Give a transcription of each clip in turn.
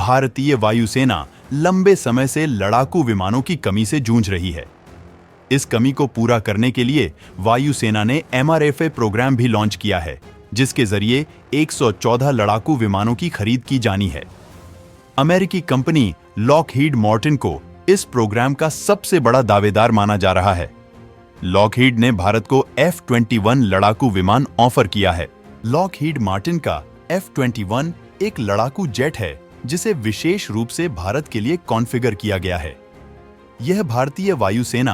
भारतीय वायुसेना लंबे समय से लड़ाकू विमानों की कमी से जूझ रही है। इस कमी को पूरा करने के लिए वायुसेना ने MRFA प्रोग्राम भी लॉन्च किया है, जिसके जरिए 114 लड़ाकू विमानों की खरीद की जानी है। अमेरिकी कंपनी लॉकहीड मार्टिन को इस प्रोग्राम का सबसे बड़ा दावेदार माना जा रहा है। लॉकहीड ने भारत को F-21 लड़ाकू विमान ऑफर किया है। लॉकहीड मार्टिन का F-21 एक लड़ाकू जेट है जिसे विशेष रूप से भारत के लिए कॉन्फ़िगर किया गया है। यह भारतीय वायुसेना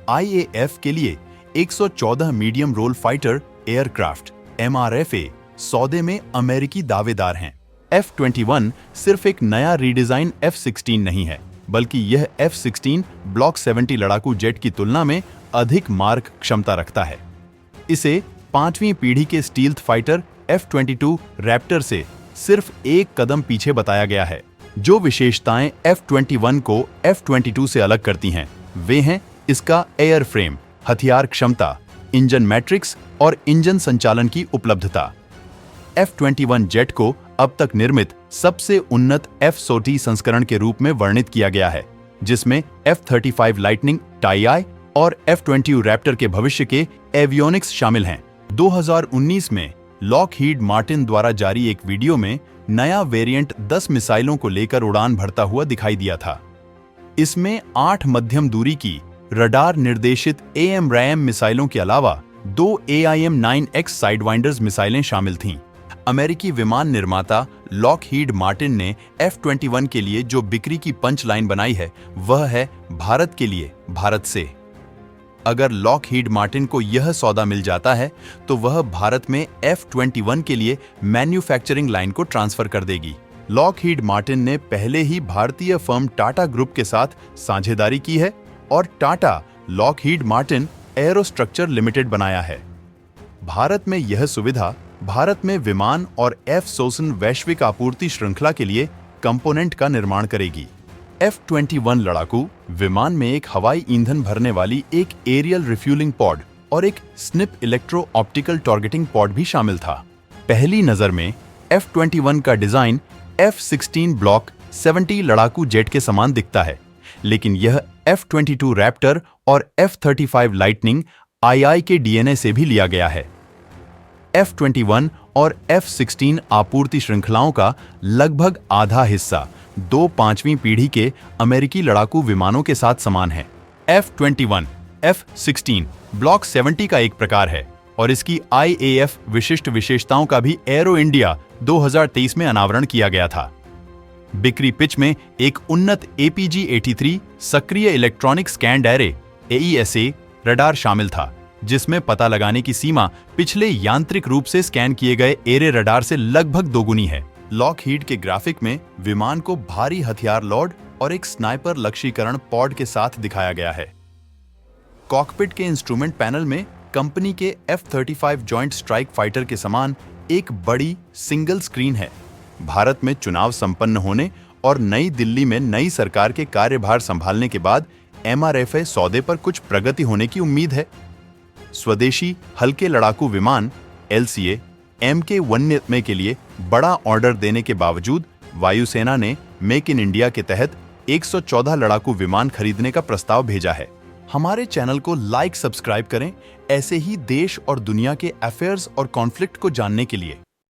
IAF के लिए 114 medium role fighter aircraft MRFA सौदे में अमेरिकी दावेदार हैं। F-21 सिर्फ एक नया रीडिजाइन F-16 नहीं है, बल्कि यह F-16 ब्लॉक 70 लड़ाकू जेट की तुलना में अधिक मार्क क्षमता रखता है। इसे 5वीं पीढ़ी के स्टील्थ फाइटर F-22 रैप्टर से सिर्फ एक कदम पीछे बताया गया है। जो विशेषताएं F-21 को F-22 से अलग करती हैं, वे हैं इसका एयर फ्रेम, हथियार क्षमता, इंजन मैट्रिक्स और इंजन संचालन की उपलब्धता। F-21 जेट को अब तक निर्मित सबसे उन्नत F-100 संस्करण के रूप में वर्णित किया गया है, जिसमें F-35 लाइटनिंग, टाई और F-20 रैप्टर के भविष्य के एवियोनिक्स शामिल हैं। 2019 में लॉकहीड मार्टिन द्वारा जारी एक वीडियो में नया वेरिएंट 10 मिसाइलों को लेकर उड़ान भरता हुआ दिखाई दिया था। इसमें 8 मध्यम दूरी की रडार निर्देशित AMRAAM मिसाइलों के अलावा 2 AIM-9X साइडवाइंडर्स मिसाइलें शामिल थीं। अमेरिकी विमान निर्माता लॉकहीड मार्टिन ने F-21 के लिए जो बिक्री की पंच लाइन बनाई है, वह है भारत के लिए, भारत से। अगर लॉकहीड मार्टिन को यह सौदा मिल जाता है तो वह भारत में F-21 के लिए मैन्युफैक्चरिंग लाइन को ट्रांसफर कर देगी। लॉकहीड मार्टिन ने पहले ही भारतीय फर्म टाटा ग्रुप के साथ साझेदारी की है और टाटा लॉकहीड मार्टिन एरोस्ट्रक्चर लिमिटेड बनाया है। भारत में यह सुविधा भारत में विमान और F-16 वैश्विक आपूर्ति श्रृंखला के लिए कंपोनेंट का निर्माण करेगी। F-21 लड़ाकू विमान में एक हवाई ईंधन भरने वाली एक एरियल रिफ्यूलिंग पॉड और एक snip electro optical targeting pod भी शामिल था। पहली नजर में F-21 का डिजाइन F-16 ब्लॉक 70 लड़ाकू जेट के समान दिखता है, लेकिन यह F-22 रैप्टर और F-35 लाइटनिंग II के DNA से भी लिया गया है। F-21 और F-16 आपूर्ति श्रृंखलाओं का लगभग आधा हिस्सा 2 5वीं पीढ़ी के अमेरिकी लड़ाकू विमानों के साथ समान है। F-21, F-16 ब्लॉक 70 का एक प्रकार है और इसकी IAF विशिष्ट विशेषताओं का भी एरो इंडिया 2023 में अनावरण किया गया था। बिक्री पिच में एक उन्नत APG-83 सक्रिय electronic scanned array AESA radar शामिल था, जिसमें पता लगाने की सीमा पिछले यांत्रिक रूप से स्कैन किए गए एरे रडार से लगभग दोगुनी है। लॉकहीड के ग्राफिक में विमान को भारी हथियार लॉड और एक स्नाइपर लक्ष्यीकरण पॉड के साथ दिखाया गया है। कॉकपिट के इंस्ट्रूमेंट पैनल में कंपनी के F-35 जॉइंट स्ट्राइक फाइटर के समान एक बड़ी सिंगल स्क्रीन है। भारत में चुनाव संपन्न होने और नई दिल्ली में नई सरकार के कार्यभार संभालने के बाद MRFA सौदे पर कुछ प्रगति होने की उम्मीद है। स्वदेशी हल्के लड़ाकू विमान LCA MK-19 के लिए बड़ा ऑर्डर देने के बावजूद वायुसेना ने मेक इन इंडिया के तहत 114 लड़ाकू विमान खरीदने का प्रस्ताव भेजा है। हमारे चैनल को लाइक, सब्सक्राइब करें ऐसे ही देश और दुनिया के अफेयर्स और कॉन्फ्लिक्ट को जानने के लिए।